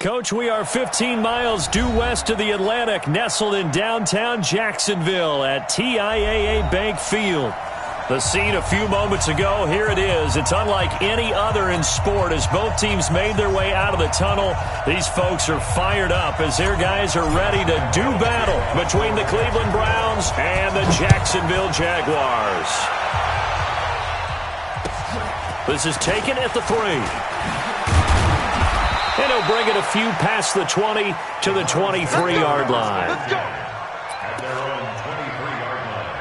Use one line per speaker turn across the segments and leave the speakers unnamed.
Coach, we are 15 miles due west of the Atlantic, nestled in downtown Jacksonville at TIAA Bank Field. The scene a few moments ago, here it is. It's unlike any other in sport as both teams made their way out of the tunnel. These folks are fired up as their guys are ready to do battle between the Cleveland Browns and the Jacksonville Jaguars. This is taken at the 3. And he'll bring it a few past the 20 to the 23-yard line.
Let's go. At their own 23-yard line.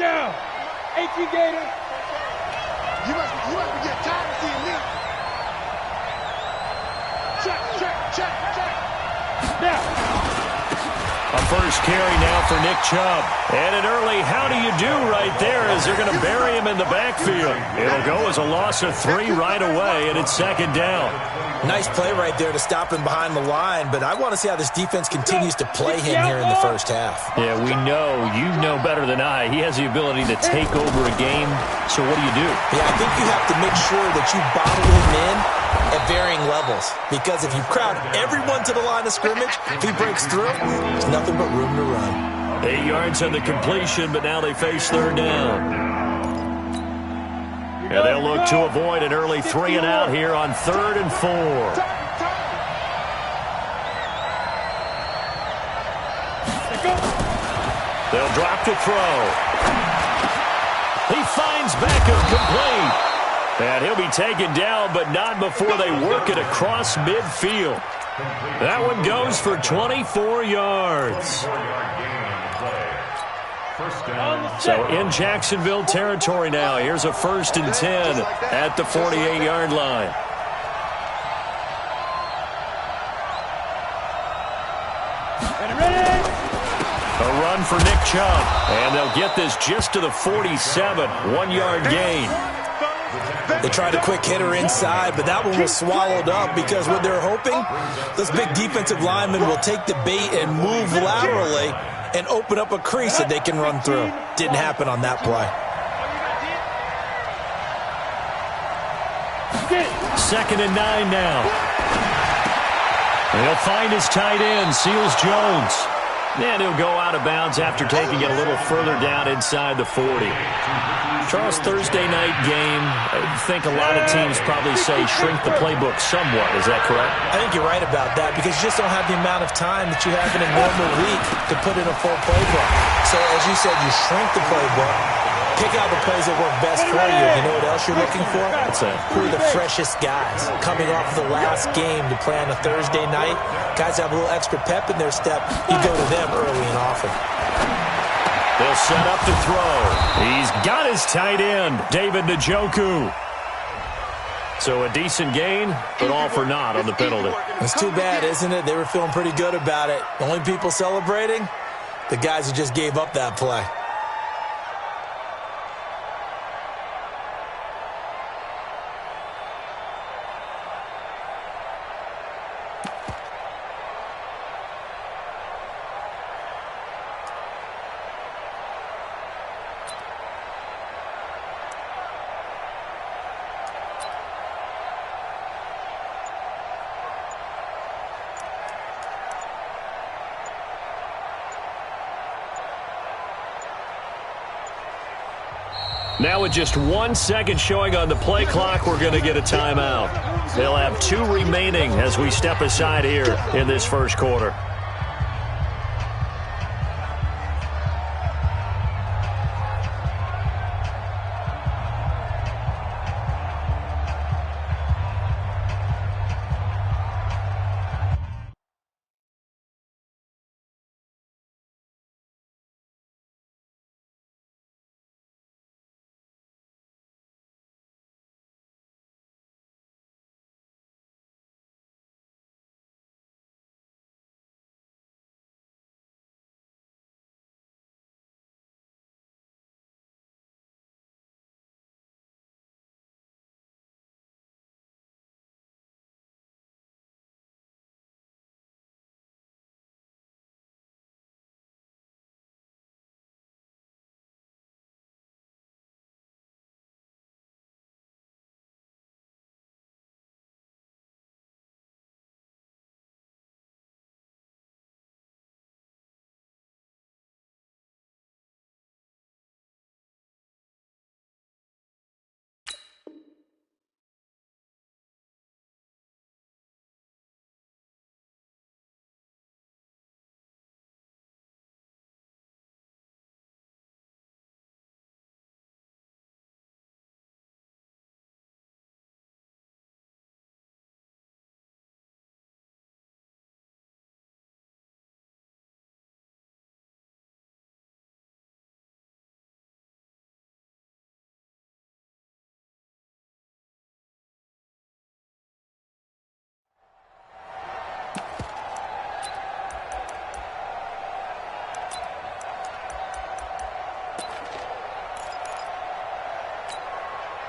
Down. AT Gator. You must be getting tired of seeing me. Check. Now.
A first carry now for Nick Chubb. And an early how do you do right there as they're going to bury him in the backfield. It'll go as a loss of 3 right away, and it's second down.
Nice play right there to stop him behind the line, but I want to see how this defense continues to play him here in the first half.
Yeah, we know, you know better than I, he has the ability to take over a game, so what do you do?
Yeah, I think you have to make sure that you bottle him in at varying levels, because if you crowd everyone to the line of scrimmage, if he breaks through, there's nothing but room to run.
8 yards on the completion, but now they face third down. And they'll look to avoid an early 3 and out here on 3rd and 4. They'll drop to throw. He finds Beckham complete. And he'll be taken down, but not before they work it across midfield. That one goes for 24 yards. So in Jacksonville territory now. Here's a 1st and 10 at the 48-yard line. A run for Nick Chubb. And they'll get this just to the 47. 1-yard gain.
They tried a quick hitter inside, but that one was swallowed up because what they're hoping, those big defensive linemen will take the bait and move laterally and open up a crease that they can run through. Didn't happen on that play.
2nd and 9 now. And he'll find his tight end, Seals Jones. And he'll go out of bounds after taking it a little further down inside the 40. Charles, Thursday night game, I think a lot of teams probably say shrink the playbook somewhat. Is that correct?
I think you're right about that because you just don't have the amount of time that you have in a normal week to put in a full playbook. So, as you said, you shrink the playbook, pick out the plays that work best for you. You know what else you're looking for?
What's that?
Who are the freshest guys coming off the last game to play on a Thursday night? Guys have a little extra pep in their step. You go to them early and often.
They'll set up to throw. He's got his tight end, David Njoku. So a decent gain, but all for naught on the penalty.
It's too bad, isn't it? They were feeling pretty good about it. The only people celebrating, the guys who just gave up that play.
Now with just 1 second showing on the play clock, we're going to get a timeout. They'll have 2 remaining as we step aside here in this first quarter.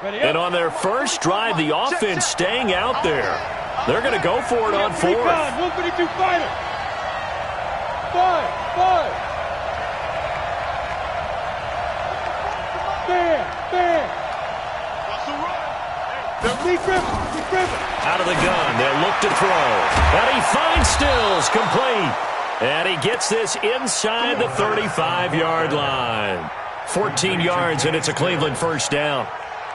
And on their first drive, the offense staying out there. They're going to go for it on fourth.
152 fighter. 5. There.
Out of the gun, they'll look to throw. And he finds Stills, complete. And he gets this inside the 35-yard line. 14 yards, and it's a Cleveland first down.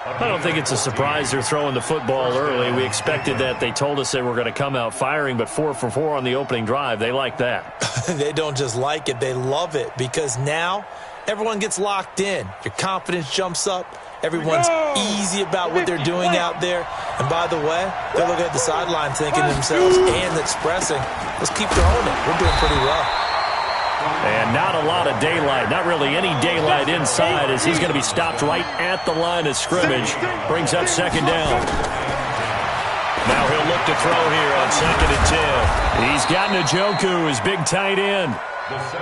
I don't think it's a surprise they're throwing the football early. We expected that. They told us they were going to come out firing, but 4 for 4 on the opening drive. They like that.
They don't just like it, they love it, because now everyone gets locked in. Your confidence jumps up. Everyone's easy about what they're doing out there. And by the way, they're looking at the sideline thinking to themselves and expressing, let's keep throwing it. We're doing pretty well.
And not a lot of daylight, not really any daylight inside, as he's going to be stopped right at the line of scrimmage. Brings up second down. Now he'll look to throw here on 2nd and 10. He's got Njoku, his big tight end.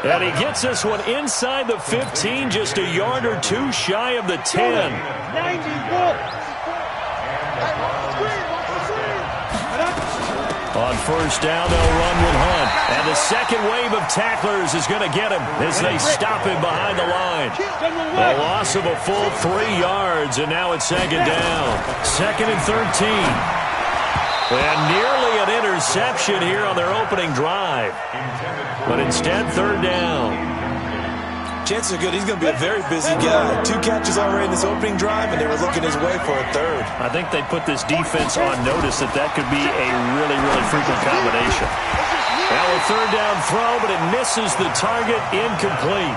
And he gets this one inside the 15, just a yard or two shy of the 10.
90
On first down, they'll run with Hunt. And the second wave of tacklers is going to get him as they stop him behind the line. A loss of a full 3 yards, and now it's second down. 2nd and 13. And nearly an interception here on their opening drive. But instead, third down.
Chances are good he's going to be a very busy guy. 2 catches already in this opening drive, and they were looking his way for a third.
I think they put this defense on notice that could be a really, really frequent combination. Now a third down throw, but it misses the target, incomplete.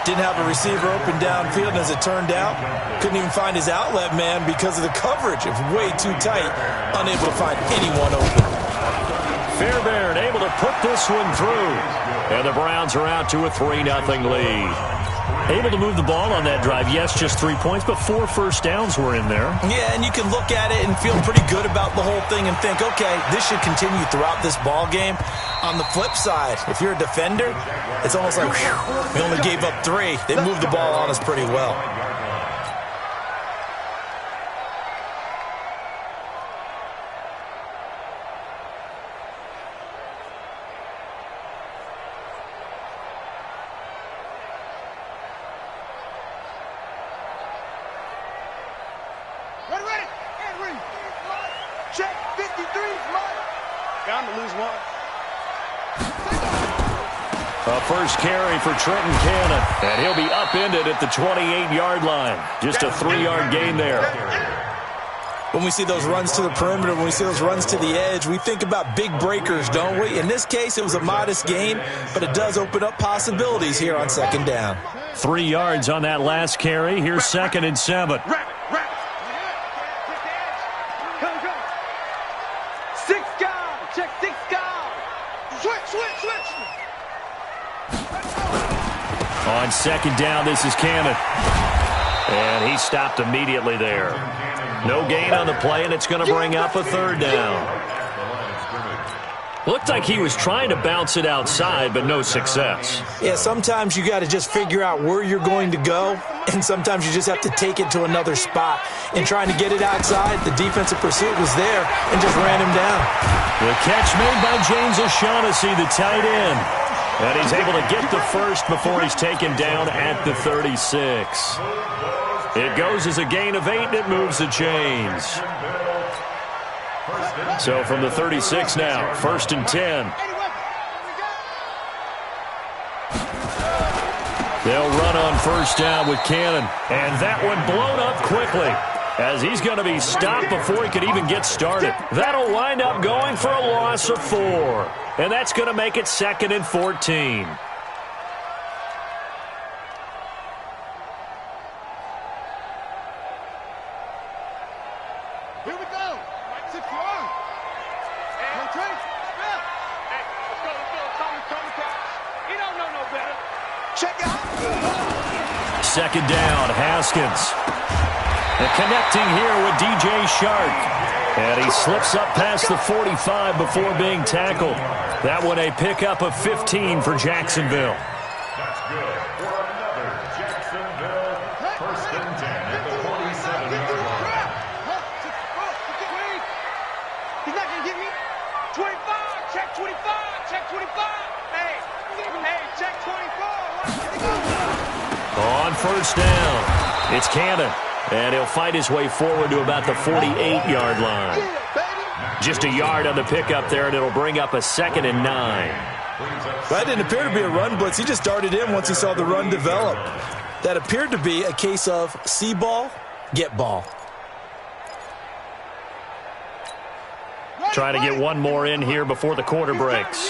Didn't have a receiver open downfield, and as it turned out, couldn't even find his outlet man because of the coverage. It was way too tight, unable to find anyone open.
Fairbairn able to put this one through. And the Browns are out to a 3-0 lead. Able to move the ball on that drive. Yes, just 3 points, but 4 first downs were in there.
Yeah, and you can look at it and feel pretty good about the whole thing and think, okay, this should continue throughout this ball game. On the flip side, if you're a defender, it's almost like, whew, we only gave up 3. They moved the ball on us pretty well.
A first carry for Trenton Cannon, and he'll be upended at the 28-yard line. Just a 3-yard gain there.
When we see those runs to the perimeter, when we see those runs to the edge, we think about big breakers, don't we? In this case, it was a modest gain, but it does open up possibilities here on second down.
3 yards on that last carry. Here's 2nd and 7. On second down, this is Cannon. And he stopped immediately there. No gain on the play, and it's going to bring up a third down. Looked like he was trying to bounce it outside, but no success.
Yeah, sometimes you got to just figure out where you're going to go, and sometimes you just have to take it to another spot. In trying to get it outside, the defensive pursuit was there and just ran him down.
The catch made by James O'Shaughnessy, the tight end. And he's able to get the first before he's taken down at the 36. It goes as a gain of 8, and it moves the chains. So from the 36 now, 1st and 10. They'll run on first down with Cannon. And that one blown up quickly, as he's going to be stopped before he could even get started. That'll wind up going for a loss of 4. And that's going to make it 2nd and 14.
Here we go. 6 yards. Hey, Trey. Hey, let's go. He don't know no better. Check out.
2nd down, Haskins. And connecting here with DJ Shark. And he slips up past the 45 before being tackled. That one a pickup of 15 for Jacksonville.
That's good for another Jacksonville. 1st and 10 at the 47-yard line.
Check 24.
On first down, it's Cannon. And he'll fight his way forward to about the 48-yard line. Just a yard on the pickup there, and it'll bring up a 2nd and 9.
That didn't appear to be a run blitz. He just darted in once he saw the run develop. That appeared to be a case of see ball, get ball.
Trying to get one more in here before the quarter breaks.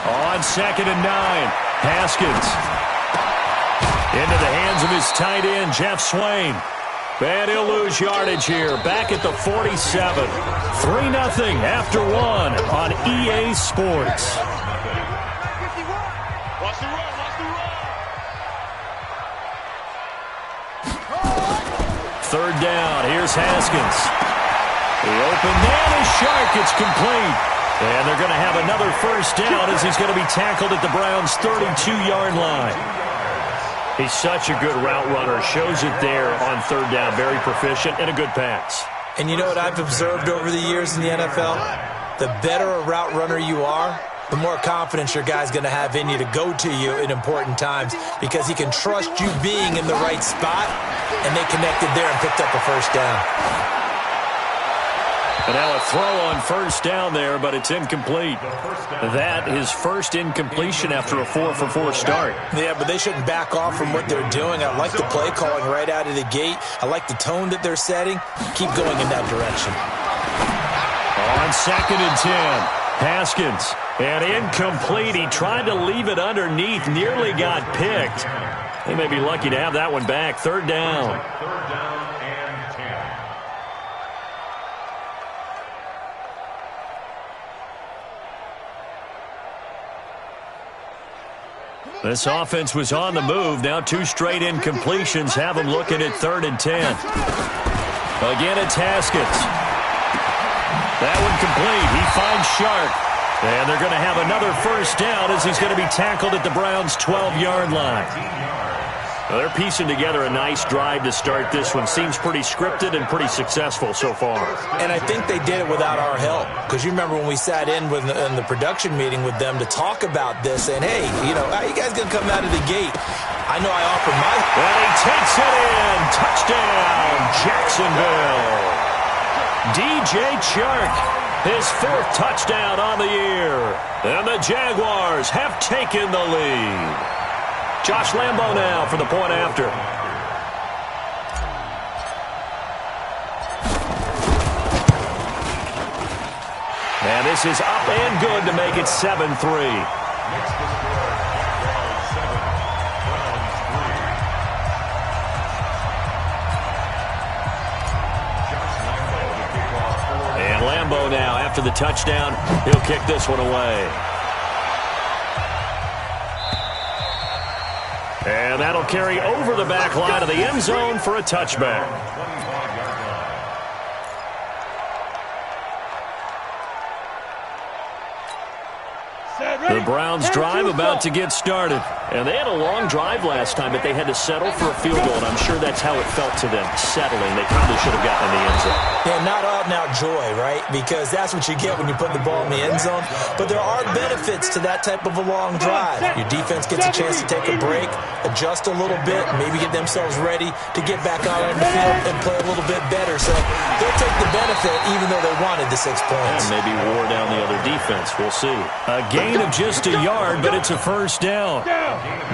On 2nd and 9, Haskins. Into the hands of his tight end, Jeff Swain. And he'll lose yardage here, back at the 47. 3-0 after 1 on EA Sports.
Watch the run, watch the run.
3rd down, here's Haskins. The open man is Shark, it's complete. And they're going to have another first down as he's going to be tackled at the Browns' 32-yard line. He's such a good route runner. Shows it there on 3rd down. Very proficient and a good pass.
And you know what I've observed over the years in the NFL? The better a route runner you are, the more confidence your guy's going to have in you to go to you in important times because he can trust you being in the right spot, and they connected there and picked up a first down.
And now a throw on first down there, but it's incomplete. That is first incompletion after a 4-for-4 start.
Yeah, but they shouldn't back off from what they're doing. I like the play calling right out of the gate. I like the tone that they're setting. Keep going in that direction.
On 2nd and 10, Haskins. And incomplete. He tried to leave it underneath, nearly got picked. They may be lucky to have that one back. 3rd down.
3rd down and 10.
This offense was on the move. Now 2 straight incompletions have them looking at 3rd and 10. Again, it's Haskins. That one complete. He finds Shark. And they're going to have another first down as he's going to be tackled at the Browns' 12-yard line. Well, they're piecing together a nice drive to start this one. Seems pretty scripted and pretty successful so far.
And I think they did it without our help. Because you remember when we sat in the production meeting with them to talk about this, saying, hey, you know, how you guys going to come out of the gate? I know I offered my...
And he takes it in. Touchdown, Jacksonville. DJ Chark, his 4th touchdown on the year. And the Jaguars have taken the lead. Josh Lambo now for the point after. And this is up and good to make it 7-3. And Lambo now, after the touchdown, he'll kick this one away. And that'll carry over the back line of the end zone for a touchback. The Browns drive about to get started. And they had a long drive last time, but they had to settle for a field goal, and I'm sure that's how it felt to them, settling. They probably should have gotten in the end zone.
Yeah, not out-and-out joy, right? Because that's what you get when you put the ball in the end zone. But there are benefits to that type of a long drive. Your defense gets a chance to take a break, adjust a little bit, maybe get themselves ready to get back out on the field and play a little bit better. So they'll take the benefit even though they wanted the 6 points.
And maybe wore down the other defense. We'll see. A gain of just a yard, but it's a first down.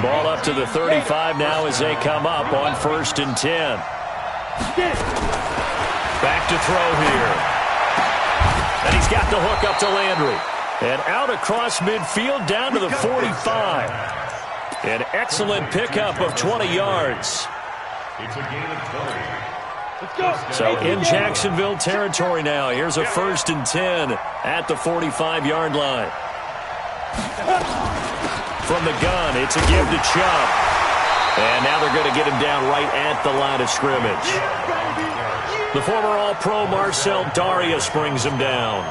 Ball up to the 35 now as they come up on 1st and 10. Back to throw here. And he's got the hook up to Landry. And out across midfield down to the 45. An excellent pickup of 20 yards.
It's a gain of 20.
So in Jacksonville territory now. Here's a 1st and 10 at the 45-yard line. From the gun, it's a give to Chubb. And now they're going to get him down right at the line of scrimmage. The former All-Pro Marcel Darius brings him down.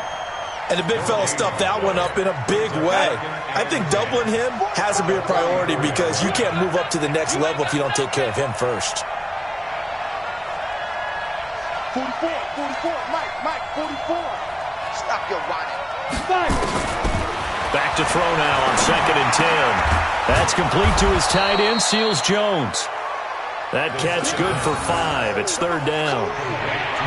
And the big fella stuffed that one up in a big way. I think doubling him has to be a priority because you can't move up to the next level if you don't take care of him first.
44, Mike, 44. Stop your whining.
Back to throw now on 2nd and 10. That's complete to his tight end, Seals-Jones. That catch good for 5. It's 3rd down.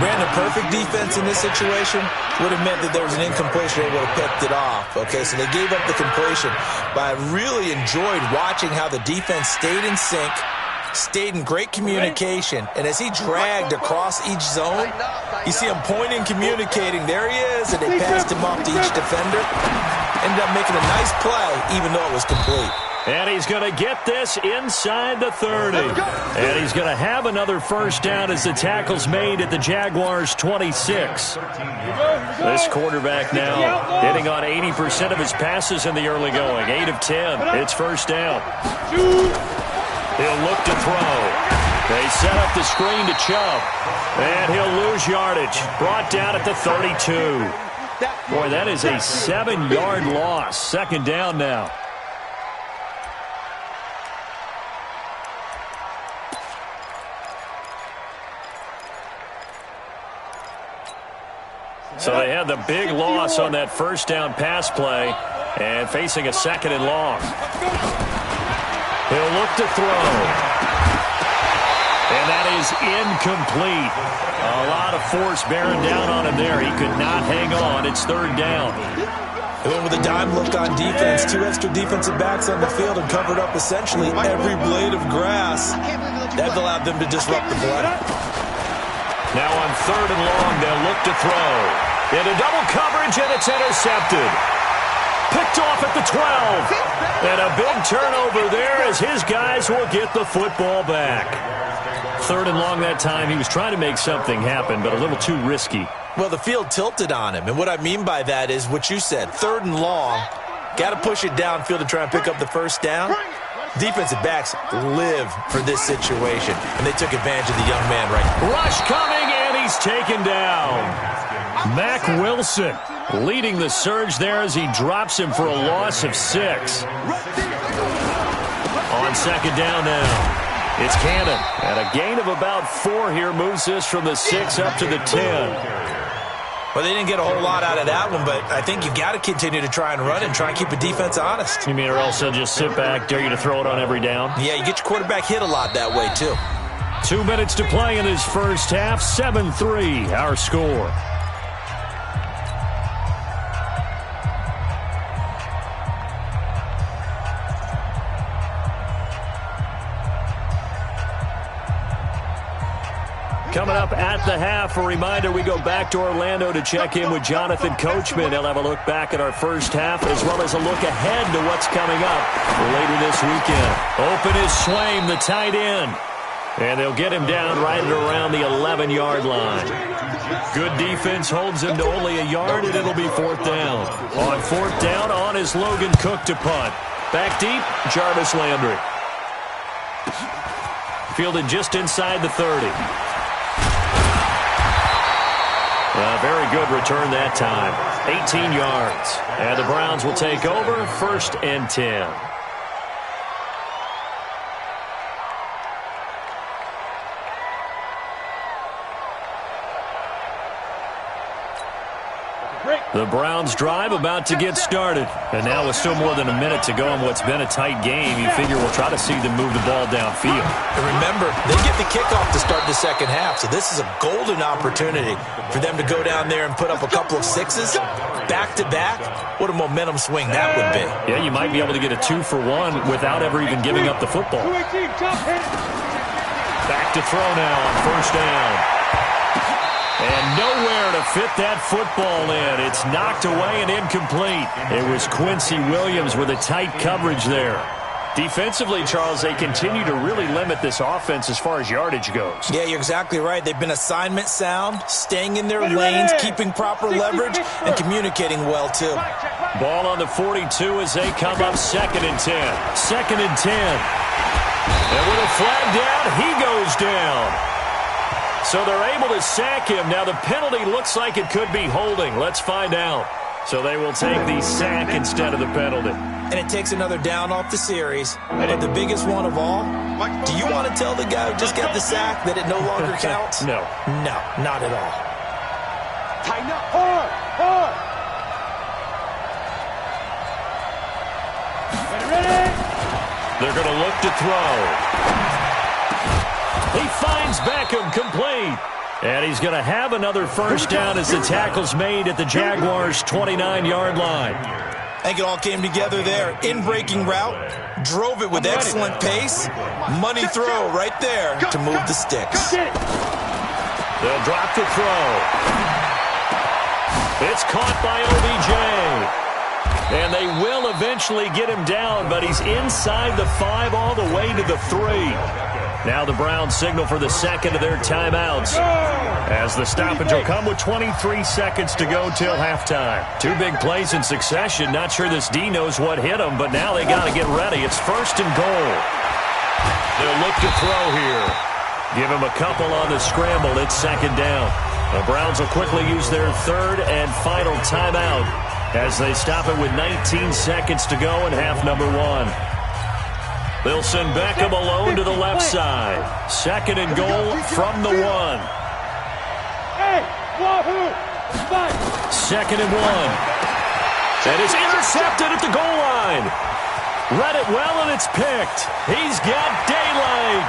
Brandon, perfect defense in this situation would have meant that there was an incompletion. They would have picked it off. Okay, so they gave up the completion. But I really enjoyed watching how the defense stayed in sync, stayed in great communication, and as he dragged across each zone, you see him pointing, communicating. There he is, and they passed him off to each defender. Ended up making a nice play, even though it was complete.
And he's going to get this inside the 30. And he's going to have another first down as the tackle's made at the Jaguars' 26. This quarterback now hitting on 80% of his passes in the early going. 8 of 10. It's first down. He'll look to throw. They set up the screen to Chubb. And he'll lose yardage. Brought down at the 32. Boy, that is a 7-yard loss. 2nd down now. So they had the big loss on that first down pass play and facing a 2nd and long. He'll look to throw. And that is incomplete. A lot of force bearing down on him there. He could not hang on. It's 3rd down.
They went with a dime look on defense. 2 extra defensive backs on the field and covered up essentially every blade of grass. That allowed them to disrupt the play.
Now on 3rd and long, they'll look to throw. Into double coverage, and it's intercepted. Picked off at the 12. And a big turnover there as his guys will get the football back. 3rd and long that time. He was trying to make something happen, but a little too risky.
Well, the field tilted on him. And what I mean by that is what you said. 3rd and long. Got to push it downfield to try and pick up the first down. Defensive backs live for this situation, and they took advantage of the young man right now.
Rush coming, and he's taken down. Mack Wilson leading the surge there as he drops him for a loss of 6. On 2nd down now, it's Cannon. And a gain of about 4 here moves this from the 6 up to the 10.
Well, they didn't get a whole lot out of that one, but I think you got to continue to try and run and try and keep the defense honest.
You mean, or else they'll just sit back, dare you to throw it on every down?
Yeah, you get your quarterback hit a lot that way, too.
2 minutes to play in this first half. 7-3, our score. Coming up at the half, a reminder, we go back to Orlando to check in with Jonathan Coachman. He'll have a look back at our first half as well as a look ahead to what's coming up later this weekend. Open is Swaim, the tight end. And they'll get him down right at around the 11-yard line. Good defense holds him to only a yard, and it'll be 4th down. On 4th down, on is Logan Cook to punt. Back deep, Jarvis Landry. Fielded just inside the 30. A very good return that time. 18 yards. And the Browns will take over 1st and 10. The Browns drive about to get started. And now with still more than a minute to go in what's been a tight game, you figure we'll try to see them move the ball downfield.
And remember, they get the kickoff to start the second half, so this is a golden opportunity for them to go down there and put up a couple of 6s back-to-back. What a momentum swing that would be.
Yeah, you might be able to get a 2-for-1 without ever even giving up the football. Back to throw now on 1st down. And nowhere to fit that football in. It's knocked away and incomplete. It was Quincy Williams with a tight coverage there. Defensively, Charles, they continue to really limit this offense as far as yardage goes.
Yeah, you're exactly right. They've been assignment sound, staying in their lanes, keeping proper leverage, and communicating well, too.
Ball on the 42 as they come up 2nd and 10. 2nd and 10. And with a flag down, he goes down. So they're able to sack him. Now the penalty looks like it could be holding. Let's find out. So they will take the sack instead of the penalty.
And it takes another down off the series. But the biggest one of all, do you want to tell the guy who just got the sack that it no longer counts?
No.
No, not at all.
Tighten up. Hard.
They're going to look to throw. He finds Beckham complete. And he's going to have another first down as the tackle's made at the Jaguars' 29-yard line.
I think it all came together there. In-breaking route, drove it with excellent pace. Money throw right there to move the sticks.
They'll drop the throw. It's caught by OBJ. And they will eventually get him down, but he's inside the 5 all the way to the 3. Now the Browns signal for the second of their timeouts, as the stoppage will come with 23 seconds to go till halftime. 2 big plays in succession. Not sure this D knows what hit him, but now they got to get ready. It's 1st and goal. They'll look to throw here. Give him a couple on the scramble. It's 2nd down. The Browns will quickly use their 3rd and final timeout as they stop it with 19 seconds to go in half number 1. They'll send Beckham alone to the left side. 2nd and goal from the 1. 2nd and 1. And it's intercepted at the goal line. Read it well, and it's picked. He's got daylight.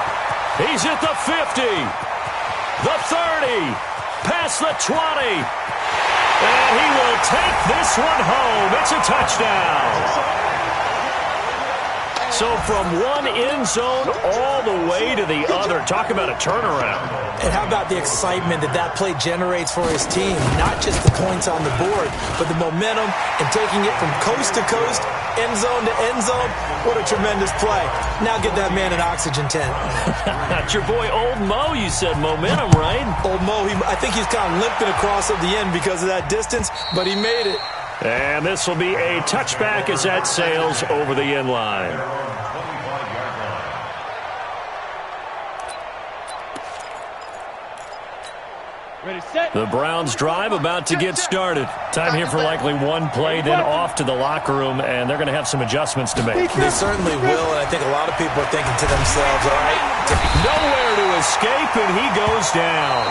He's at the 50. The 30. Past the 20. And he will take this one home. It's a touchdown. So from one end zone all the way to the other. Talk about a turnaround.
And how about the excitement that play generates for his team? Not just the points on the board, but the momentum and taking it from coast to coast, end zone to end zone. What a tremendous play. Now get that man an oxygen tent.
That's your boy Old Mo. You said momentum, right?
Old Mo, I think he's kind of limping across at the end because of that distance, but he made it.
And this will be a touchback as that sails over the end line. The Browns drive about to get started. Time here for likely one play, then off to the locker room, and they're going to have some adjustments to make.
They certainly will, and I think a lot of people are thinking to themselves, all right.
Nowhere to escape, and he goes down.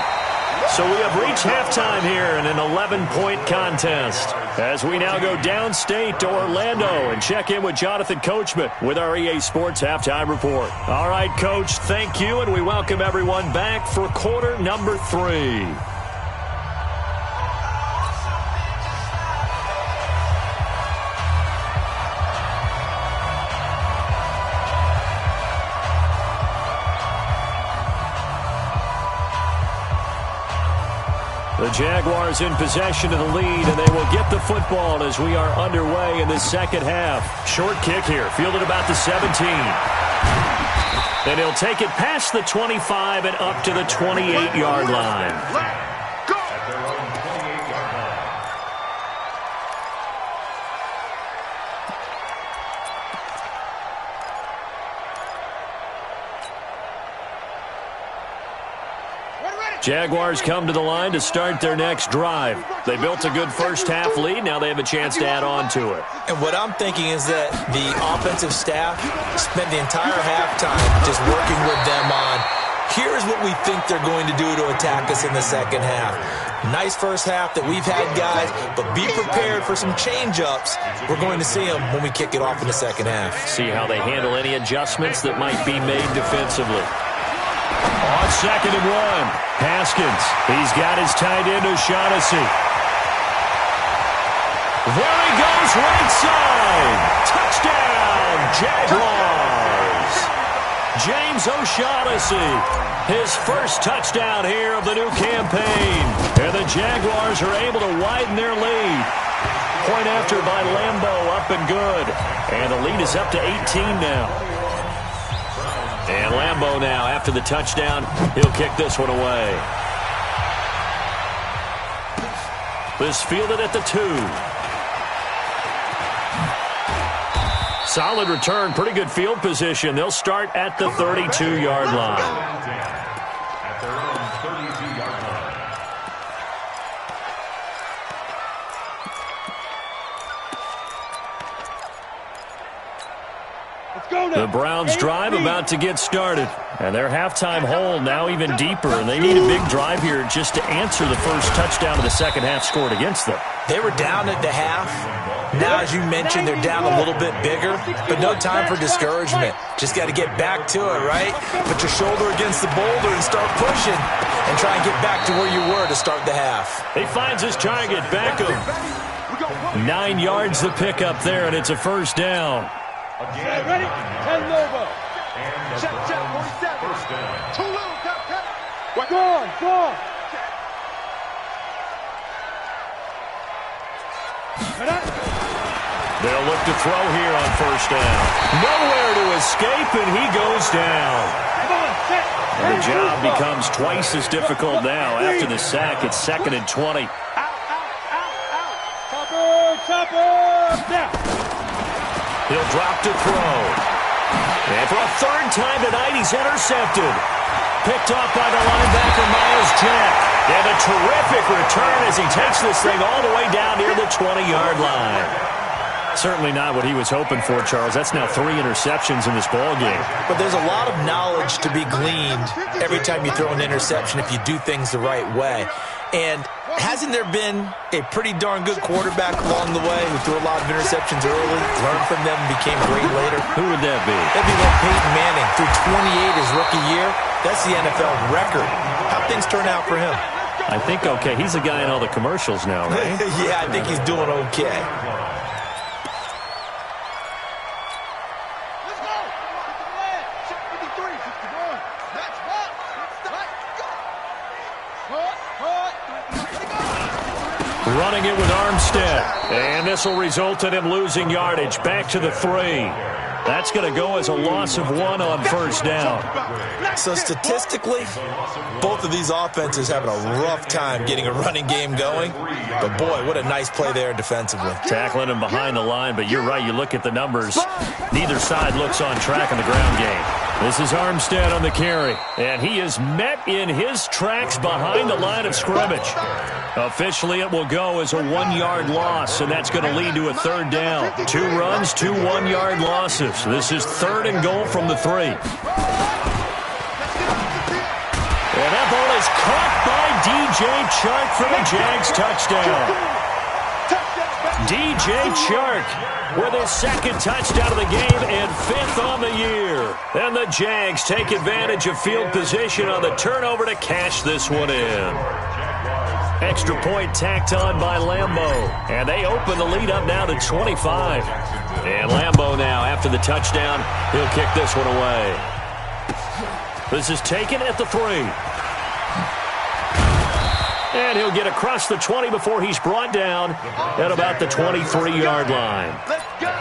So we have reached halftime here in an 11-point contest as we now go downstate to Orlando and check in with Jonathan Coachman with our EA Sports Halftime Report. All right, Coach, thank you, and we welcome everyone back for quarter number 3. The Jaguars in possession of the lead, and they will get the football as we are underway in the second half. Short kick here, fielded about the 17. And he'll take it past the 25 and up to the 28-yard line. Jaguars come to the line to start their next drive. They built a good first-half lead. Now they have a chance to add on to it.
And what I'm thinking is that the offensive staff spent the entire halftime just working with them on, here's what we think they're going to do to attack us in the second half. Nice first half that we've had, guys, but be prepared for some change-ups. We're going to see them when we kick it off in the second half.
See how they handle any adjustments that might be made defensively. On 2nd and 1. Haskins, he's got his tight end O'Shaughnessy. There he goes, right side. Touchdown, Jaguars. James O'Shaughnessy, his first touchdown here of the new campaign. And the Jaguars are able to widen their lead. Point after by Lambeau, up and good. And the lead is up to 18 now. And Lambeau now, after the touchdown, he'll kick this one away. This fielded at the 2. Solid return, pretty good field position. They'll start at the 32-yard line.
At their own 32-yard line.
The Browns drive about to get started. And their halftime hole now even deeper, and they need a big drive here just to answer the first touchdown of the second half scored against them.
They were down at the half. Now, as you mentioned, they're down a little bit bigger, but no time for discouragement. Just got to get back to it, right? Put your shoulder against the boulder and start pushing and try and get back to where you were to start the half.
He finds his target, Beckham. 9 yards the pickup there, and it's a first down.
Ready? 10 Lobo. Check, 47.
First down.
Too little, cut. Go on.
They'll look to throw here on first down. Nowhere to escape, and he goes down. And the job becomes twice as difficult now. After the sack, it's 2nd and 20.
Out. Chopper. Now.
He'll drop to throw. And for a third time tonight, he's intercepted. Picked off by the linebacker, Myles Jack. And a terrific return as he takes this thing all the way down near the 20-yard line. Certainly not what he was hoping for, Charles. That's now 3 interceptions in this ballgame.
But there's a lot of knowledge to be gleaned every time you throw an interception if you do things the right way. And hasn't there been a pretty darn good quarterback along the way who threw a lot of interceptions early, learned from them, and became great later?
Who would that be?
That'd be like Peyton Manning. Threw 28 his rookie year. That's the NFL record. How'd things turn out for him?
I think okay. He's the guy in all the commercials now, right?
Yeah, I think he's doing okay.
Let's go. Check 53, 61. That's what.
Running it with Armstead. And this will result in him losing yardage. Back to the 3. That's going to go as a loss of 1 on first down.
So statistically, both of these offenses having a rough time getting a running game going. But boy, what a nice play there defensively.
Tackling him behind the line, but you're right. You look at the numbers. Neither side looks on track in the ground game. This is Armstead on the carry. And he is met in his tracks behind the line of scrimmage. Officially, it will go as a 1-yard loss, and that's going to lead to a third down. 2 runs, 2 1-yard losses. This is 3rd and goal from the 3. And that ball is caught by DJ Chark for the Jags touchdown. DJ Chark with his 2nd touchdown of the game and 5th on the year. And the Jags take advantage of field position on the turnover to cash this one in. Extra point tacked on by Lambo. And they open the lead up now to 25. And Lambo now, after the touchdown, he'll kick this one away. This is taken at the 3. And he'll get across the 20 before he's brought down at about the 23-yard line.
Let's go.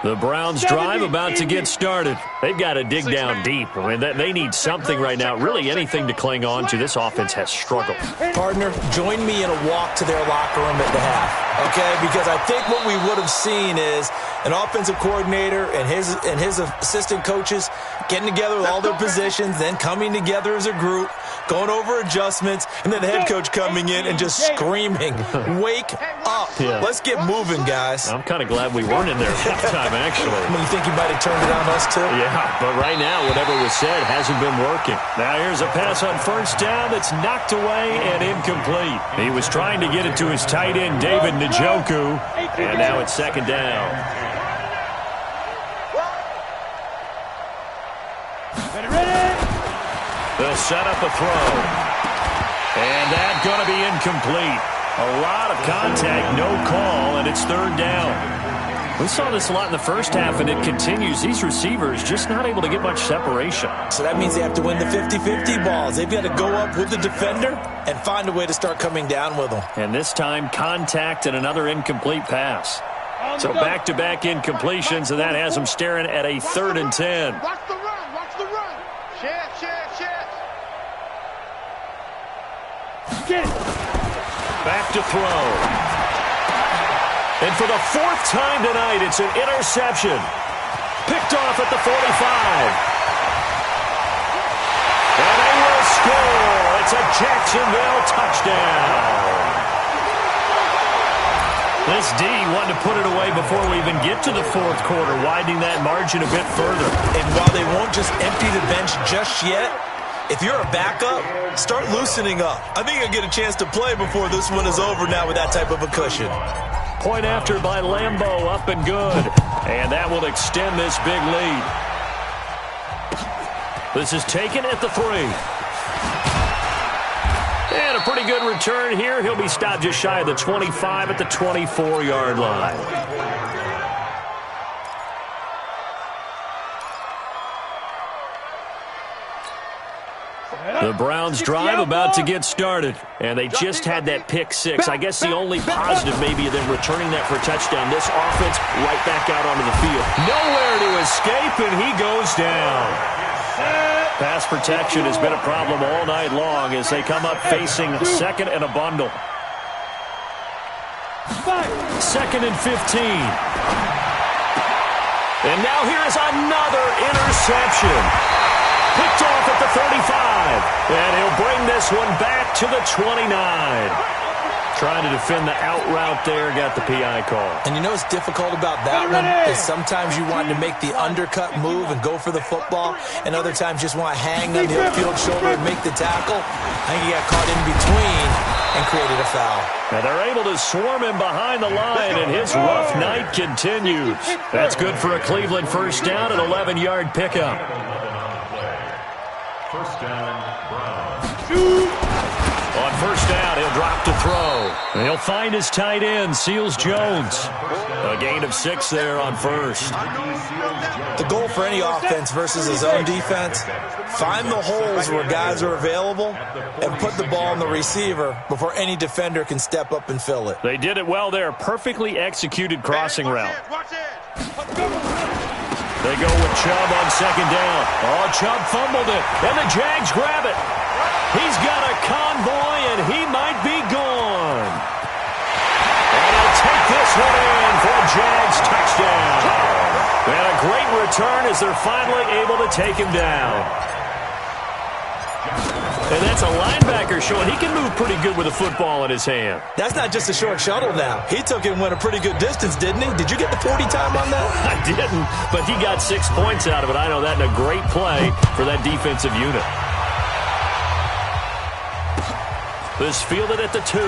The Browns drive about to get started. They've got to dig down deep. I mean, they need something right now, really anything to cling on to. This offense has struggled.
Partner, join me in a walk to their locker room at the half, okay? Because I think what we would have seen is an offensive coordinator and his assistant coaches getting together with all their positions, then coming together as a group, going over adjustments, and then the head coach coming in and just screaming, "Wake up.
Yeah.
Let's get moving, guys."
I'm kind of glad we weren't in there at halftime, actually.
I mean, you think he might have turned it on us, too?
Yeah, but right now, whatever was said hasn't been working. Now here's a pass on first down that's knocked away and incomplete. He was trying to get it to his tight end, David Njoku, and now it's 2nd down. They'll set up a throw. And that's going to be incomplete. A lot of contact, no call, and it's 3rd down. We saw this a lot in the first half, and it continues. These receivers just not able to get much separation.
So that means they have to win the 50-50 balls. They've got to go up with the defender and find a way to start coming down with them.
And this time, contact and another incomplete pass. So back-to-back incompletions, and that has them staring at a 3rd and 10.
Watch the run. Watch the run. Share. Get it.
Back to throw. And for the 4th time tonight, it's an interception. Picked off at the 45. And they will score. It's a Jacksonville touchdown. This D wanted to put it away before we even get to the fourth quarter, widening that margin a bit further.
And while they won't just empty the bench just yet, if you're a backup, start loosening up. I think you'll get a chance to play before this one is over now with that type of a cushion.
Point after by Lambo, up and good. And that will extend this big lead. This is taken at the 3. And a pretty good return here. He'll be stopped just shy of the 25 at the 24-yard line. The Browns drive about to get started, and they just had that pick 6. I guess the only positive maybe of them returning that for a touchdown. This offense right back out onto the field. Nowhere to escape, and he goes down. Pass protection has been a problem all night long as they come up facing second and a bundle. 2nd and 15. And now here is another interception. Picked off at the 35. And he'll bring this one back to the 29. Trying to defend the out route there, got the PI call.
And you know what's difficult about that one is sometimes you want to make the undercut move and go for the football, and other times just want to hang on the upfield shoulder and make the tackle. I think he got caught in between and created a foul.
Now they're able to swarm him behind the line, and his rough night continues. That's good for a Cleveland first down, an 11-yard pickup.
First down, Browns.
On first down, he'll drop to throw. And he'll find his tight end, Seals Jones. A gain of 6 there on first.
The goal for any offense versus his own defense, find the holes where guys are available and put the ball on the receiver before any defender can step up and fill it.
They did it well there. Perfectly executed crossing route. They go with Chubb on second down. Oh, Chubb fumbled it, and the Jags grab it. He's got a convoy, and he might be gone. And he'll take this one in for a Jags touchdown. And a great return as they're finally able to take him down. And that's a linebacker showing he can move pretty good with a football in his hand.
That's not just a short shuttle now. He took it and went a pretty good distance, didn't he? Did you get the 40 time on that?
I didn't, but he got 6 points out of it. I know that, and a great play for that defensive unit. This fielded at the 2.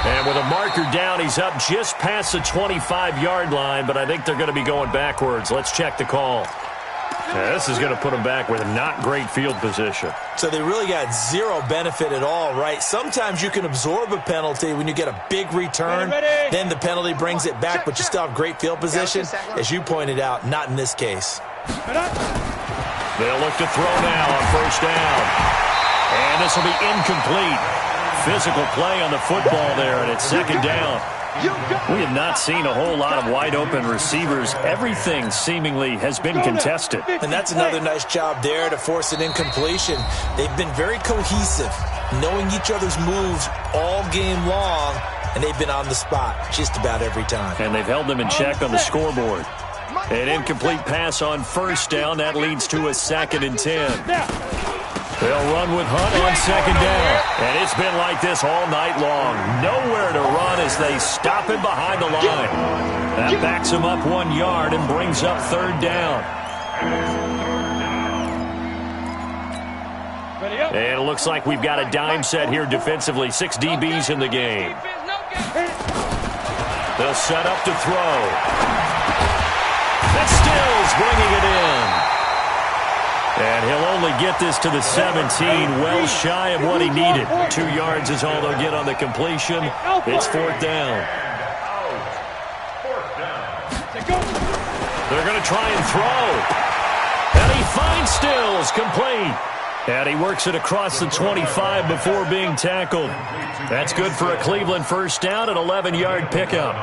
And with a marker down, he's up just past the 25-yard line, but I think they're going to be going backwards. Let's check the call. Yeah, this is going to put them back with not great field position.
So they really got zero benefit at all, right? Sometimes you can absorb a penalty when you get a big return. Then the penalty brings it back, but you still have great field position. As you pointed out, not in this case.
They'll look to throw now on first down. And this will be incomplete. Physical play on the football there, and it's second down. We have not seen a whole lot of wide-open receivers. Everything seemingly has been contested.
And that's another nice job there to force an incompletion. They've been very cohesive, knowing each other's moves all game long, and they've been on the spot just about every time.
And they've held them in check on the scoreboard. An incomplete pass on first down. That leads to a 2nd and 10. They'll run with Hunt on second down. And it's been like this all night long. Nowhere to run as they stop him behind the line. That backs him up 1 yard and brings up third down. And it looks like we've got a dime set here defensively. 6 DBs in the game. They'll set up to throw. That's Stills bringing it in. And he'll only get this to the 17, well shy of what he needed. 2 yards is all they'll get on the completion. It's fourth down. They're going to try and throw. And he finds Stills, complete. And he works it across the 25 before being tackled. That's good for a Cleveland first down, an 11-yard pickup.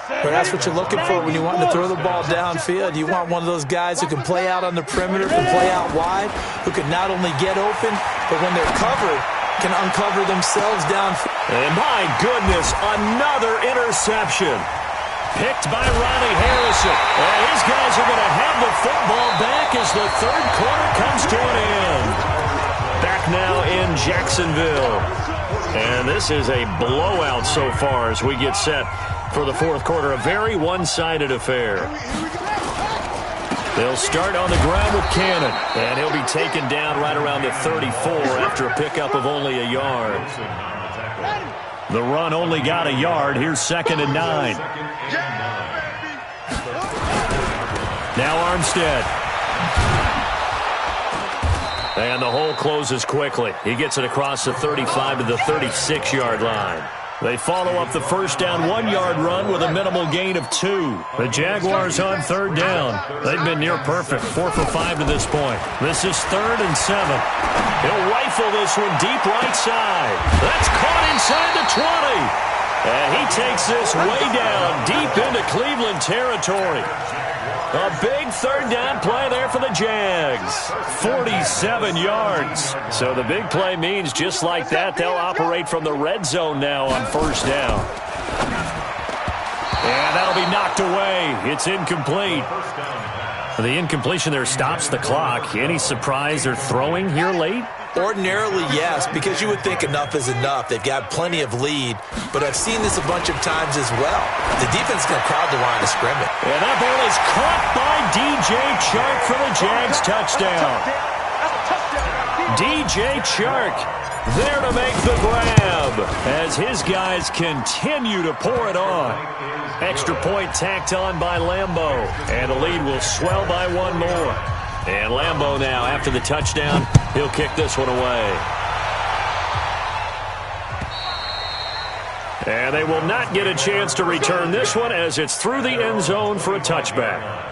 But that's what you're looking for when you want to throw the ball downfield. You want one of those guys who can play out on the perimeter, can play out wide, who can not only get open, but when they're covered, can uncover themselves downfield.
And my goodness, another interception. Picked by Ronnie Harrison. And his guys are going to have the football back as the third quarter comes to an end. Back now in Jacksonville. And this is a blowout so far as we get set for the fourth quarter. A very one-sided affair. They'll start on the ground with Cannon, and he'll be taken down right around the 34 after a pickup of only a yard. The run only got a yard. Here's 2nd and 9. Now Armstead. And the hole closes quickly. He gets it across the 35 to the 36-yard line. They follow up the first down 1-yard run with a minimal gain of 2. The Jaguars on 3rd down. They've been near perfect, 4 for 5 to this point. This is 3rd and 7. He'll rifle this one deep right side. That's caught inside the 20. And he takes this way down deep into Cleveland territory. A big 3rd down play there for the Jags. 47 yards. So the big play means just like that, they'll operate from the red zone now on 1st down. And that'll be knocked away. It's incomplete. The incompletion there stops the clock. Any surprise they're throwing here late?
Ordinarily, yes, because you would think enough is enough. They've got plenty of lead, but I've seen this a bunch of times as well. The defense is going to crowd the line of scrimmage.
And that ball is caught by DJ Chark for the Jags touchdown. DJ Chark there to make the grab as his guys continue to pour it on. Extra point tacked on by Lambeau, and the lead will swell by 1 more. And Lambeau now, after the touchdown, he'll kick this one away. And they will not get a chance to return this one as it's through the end zone for a touchback.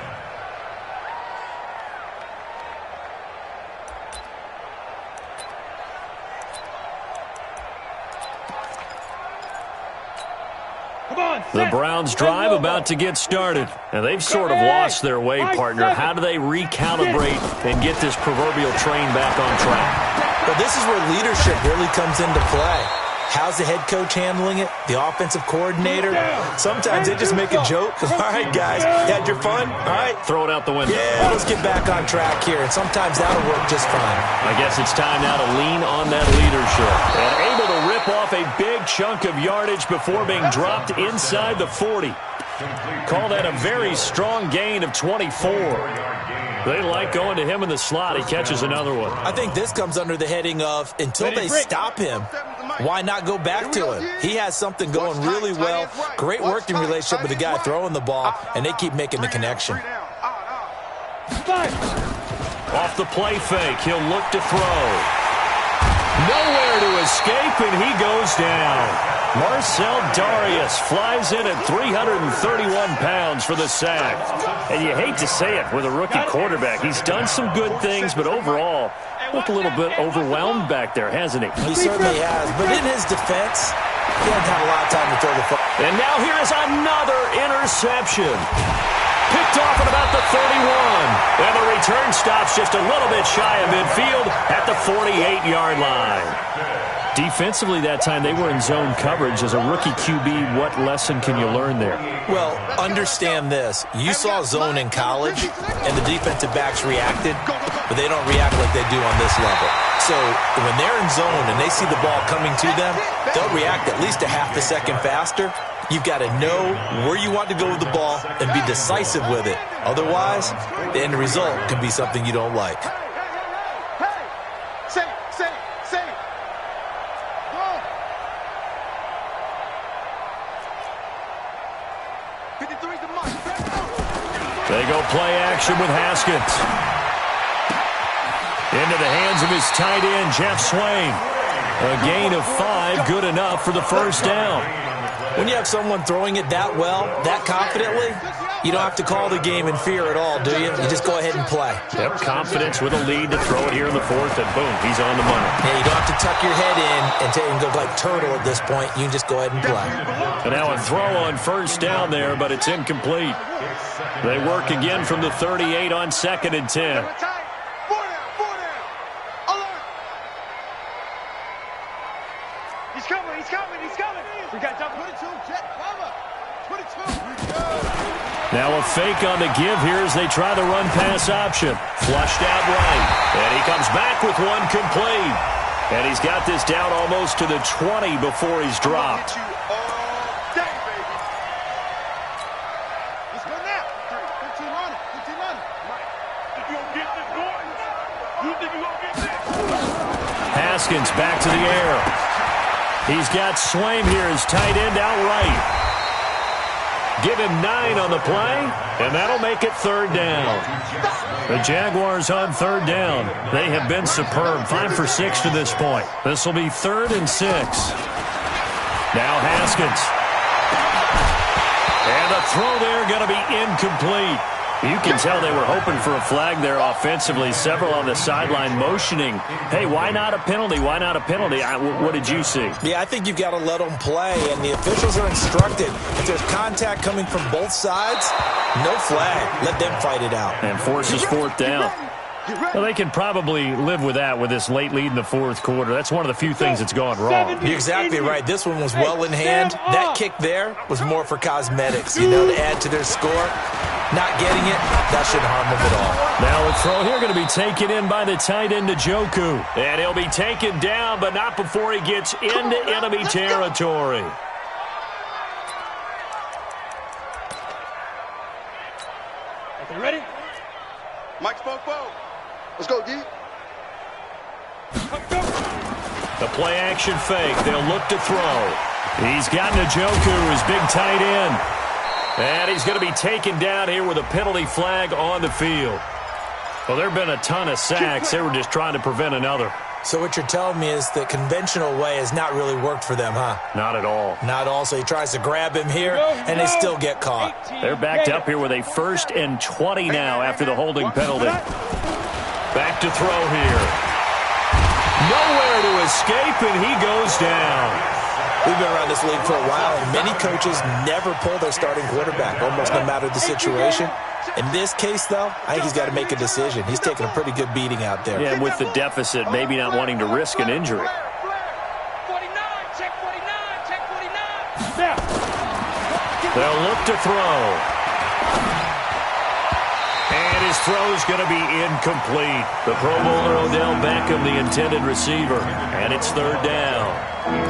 The Browns drive about to get started. And they've sort of lost their way, partner. How do they recalibrate and get this proverbial train back on track?
Well, this is where leadership really comes into play. How's the head coach handling it? The offensive coordinator? Sometimes they just make a joke. All right, guys, you had your fun? All right.
Throw it out the window.
Yeah, let's get back on track here. And sometimes that'll work just fine.
I guess it's time now to lean on that leadership. And able to rip off a big chunk of yardage before being dropped inside the 40. Call that a very strong gain of 24. They like going to him in the slot. He catches another one.
I think this comes under the heading of until they stop him, why not go back to him? He has something going really well. Great working relationship with the guy throwing the ball, and they keep making the connection.
Off the play fake, he'll look to throw. Nowhere to escape, and he goes down. Marcel Darius flies in at 331 pounds for the sack. And you hate to say it with a rookie quarterback. He's done some good things, but overall, looked a little bit overwhelmed back there, hasn't he?
He certainly has, but in his defense, he hasn't had a lot of time to throw the football.
And now here is another interception. Picked off at about the 31. And the return stops just a little bit shy of midfield at the 48-yard line. Defensively that time, they were in zone coverage. As a rookie QB, what lesson can you learn there?
Well, understand this. You saw zone in college, and the defensive backs reacted, but they don't react like they do on this level. So when they're in zone and they see the ball coming to them, they'll react at least a half a second faster. You've got to know where you want to go with the ball and be decisive with it. Otherwise, the end result can be something you don't like.
They go play action with Haskins. Into the hands of his tight end, Jeff Swain. A gain of 5, good enough for the first down.
When you have someone throwing it that well, that confidently, you don't have to call the game in fear at all, do you? You just go ahead and play.
Yep, confidence with a lead to throw it here in the fourth, and boom, he's on the money.
Yeah, you don't have to tuck your head in and go like turtle at this point. You can just go ahead and play.
And now a throw on first down there, but it's incomplete. They work again from the 38 on 2nd and 10.
He's coming. We got double 22, jet cover. 22.
Now a fake on the give here as they try the run-pass option. Flushed out right. And he comes back with one complete. And he's got this down almost to the 20 before he's dropped. Haskins back to the air. He's got Swaim here as tight end outright. Give him 9 on the play, and that'll make it third down. The Jaguars on third down. They have been superb, 5 for 6 to this point. This will be 3rd and 6. Now Haskins. And the throw there going to be incomplete. You can tell they were hoping for a flag there offensively. Several on the sideline motioning, hey, why not a penalty? Why not a penalty? What did you see?
Yeah, I think you've got to let them play, and the officials are instructed. If there's contact coming from both sides, no flag. Let them fight it out.
And forces 4th down. Well, they can probably live with that with this late lead in the 4th quarter. That's one of the few things that's gone wrong.
You're exactly right. This one was well in hand. That kick there was more for cosmetics, to add to their score. Not getting it, that shouldn't harm them at all.
Now the throw here going to be taken in by the tight end Njoku. And he'll be taken down, but not before he gets into enemy territory.
Okay, ready? Mike spoke forward. Let's go, D.
The play action fake. They'll look to throw. He's got Njoku, his big tight end. And he's going to be taken down here with a penalty flag on the field. Well, there have been a ton of sacks. They were just trying to prevent another.
So what you're telling me is the conventional way has not really worked for them, huh?
Not at all.
Not all. So he tries to grab him here, and they still get caught.
They're backed up here with a 1st and 20 now after the holding penalty. Back to throw here. Nowhere to escape, and he goes down.
We've been around this league for a while, and many coaches never pull their starting quarterback, almost no matter the situation. In this case, though, I think he's got to make a decision. He's taking a pretty good beating out there.
Yeah, with the deficit, maybe not wanting to risk an injury.
49, check 49, check 49.
They'll look to throw. And his throw's going to be incomplete. The Pro Bowler Odell Beckham, the intended receiver. And it's 3rd down.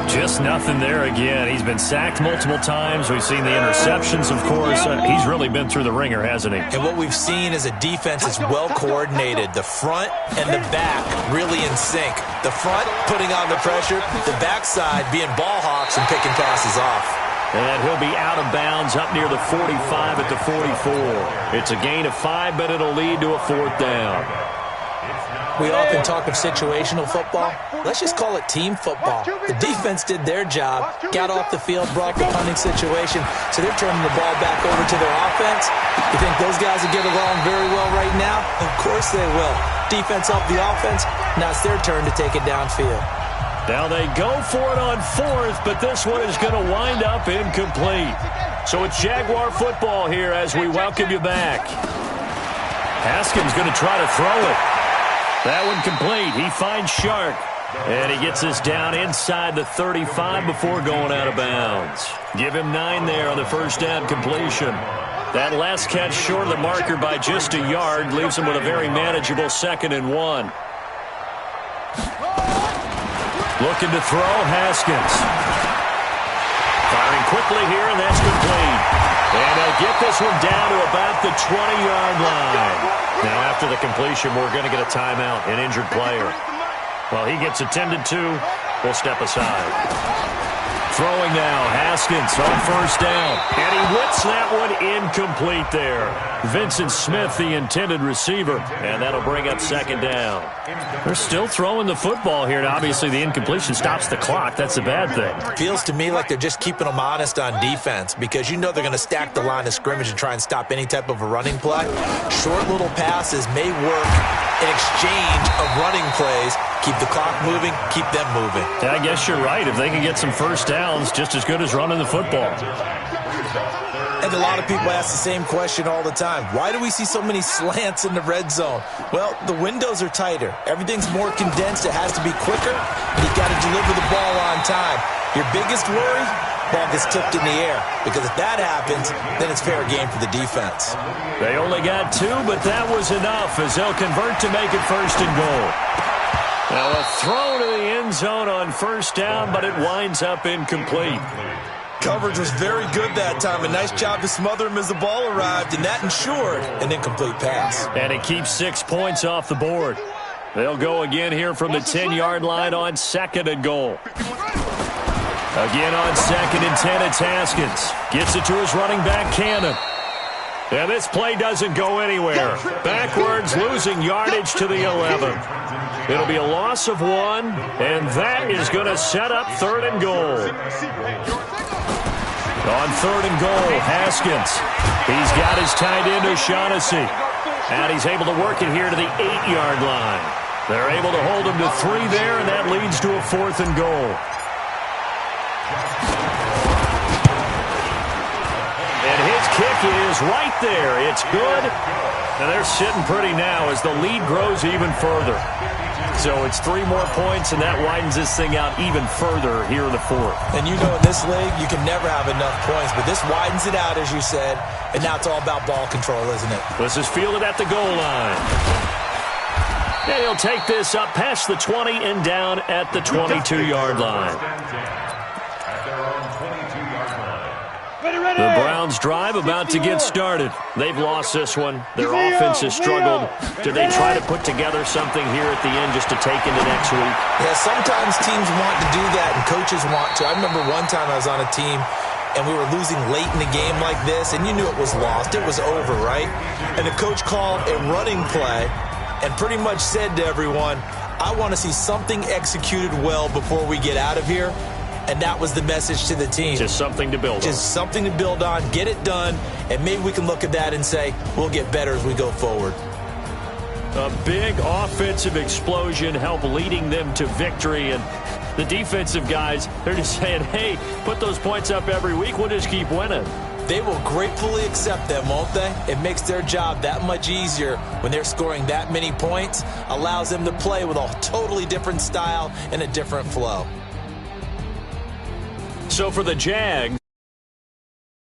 Just nothing there again. He's been sacked multiple times. We've seen the interceptions, of course. He's really been through the ringer, hasn't he?
And what we've seen is a defense that's well coordinated. The front and the back really in sync. The front putting on the pressure. The backside being ball hawks and picking passes off.
And he'll be out of bounds up near the 45 at the 44. It's a gain of 5, but it'll lead to a 4th down.
We often talk of situational football. Let's just call it team football. The defense did their job, got off the field, brought the punting situation, so they're turning the ball back over to their offense. You think those guys will get along very well right now? Of course they will. Defense off the offense, now it's their turn to take it downfield.
Now they go for it on 4th, but this one is going to wind up incomplete. So it's Jaguar football here as we welcome you back. Haskins going to try to throw it. That one complete. He finds Shark. And he gets this down inside the 35 before going out of bounds. Give him 9 there on the 1st down completion. That last catch short of the marker by just a yard leaves him with a very manageable 2nd and 1. Looking to throw, Haskins. Firing quickly here, and that's complete. And they'll get this one down to about the 20-yard line. Now, after the completion, we're going to get a timeout, an injured player. Well, he gets attended to. We'll step aside. Throwing now, Haskins on 1st down. And he whips that one incomplete there. Vincent Smith, the intended receiver. And that'll bring up 2nd down. They're still throwing the football here. And obviously, the incompletion stops the clock. That's a bad thing.
Feels to me like they're just keeping them honest on defense because you know they're going to stack the line of scrimmage and try and stop any type of a running play. Short little passes may work in exchange of running plays. Keep the clock moving, keep them moving.
Yeah, I guess you're right. If they can get some 1st downs, just as good as running the football.
And a lot of people ask the same question all the time. Why do we see so many slants in the red zone? Well, the windows are tighter. Everything's more condensed. It has to be quicker, and you've got to deliver the ball on time. Your biggest worry? Ball gets tipped in the air. Because if that happens, then it's fair game for the defense.
They only got 2, but that was enough as they'll convert to make it 1st and goal. Now a throw to the end zone on first down, but it winds up incomplete.
Coverage was very good that time. A nice job to smother him as the ball arrived, and that ensured an incomplete pass.
And it keeps 6 points off the board. They'll go again here from the 10-yard line on 2nd and goal. Again on 2nd and 10, it's Haskins. Gets it to his running back, Cannon. And this play doesn't go anywhere. Backwards, losing yardage to the 11. It'll be a loss of 1, and that is going to set up 3rd and goal. On 3rd and goal, Haskins. He's got his tight end, O'Shaughnessy. And he's able to work it here to the 8-yard line. They're able to hold him to 3 there, and that leads to a 4th and goal. And his kick is right there. It's good. And they're sitting pretty now as the lead grows even further. So it's 3 more points, and that widens this thing out even further here in the 4th.
And you know in this league, you can never have enough points, but this widens it out, as you said, and now it's all about ball control, isn't it?
This is fielded at the goal line. And he'll take this up past the 20 and down at the 22-yard line. The Browns drive about to get started. They've lost this one. Their offense has struggled. Do they try to put together something here at the end just to take into next week?
Yeah, sometimes teams want to do that and coaches want to. I remember one time I was on a team and we were losing late in the game like this, and you knew it was lost. It was over, right? And the coach called a running play and pretty much said to everyone, I want to see something executed well before we get out of here. And that was the message to the team.
Just something to build on.
Just something to build on, get it done, and maybe we can look at that and say, we'll get better as we go forward.
A big offensive explosion helped leading them to victory. And the defensive guys, they're just saying, hey, put those points up every week. We'll just keep winning.
They will gratefully accept them, won't they? It makes their job that much easier when they're scoring that many points. Allows them to play with a totally different style and a different flow.
So for the Jags,